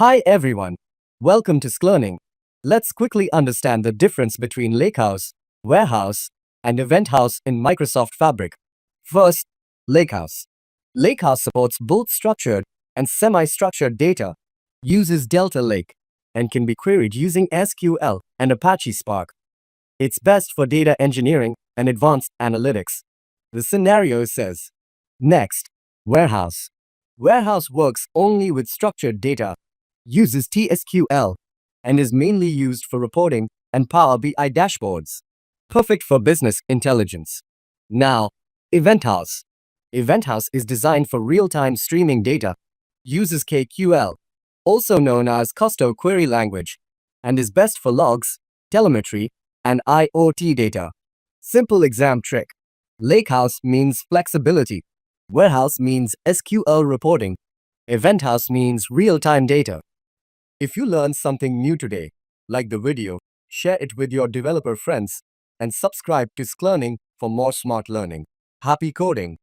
Hi everyone. Welcome to SKLEARNING. Let's quickly understand the difference between Lakehouse, Warehouse, and Eventhouse in Microsoft Fabric. First, Lakehouse. Lakehouse supports both structured and semi-structured data, uses Delta Lake, and can be queried using SQL and Apache Spark. It's best for data engineering and advanced analytics. The scenario says. Next, Warehouse. Warehouse works only with structured data, uses T-SQL, and is mainly used for reporting and Power BI dashboards. Perfect for business intelligence. Now, Eventhouse. Eventhouse is designed for real-time streaming data, uses KQL, also known as Custom Query Language, and is best for logs, telemetry, and IoT data. Simple exam trick. Lakehouse means flexibility. Warehouse means SQL reporting. Eventhouse means real-time data. If you learned something new today, like the video, share it with your developer friends, and subscribe to SKLEARNING for more smart learning. Happy coding!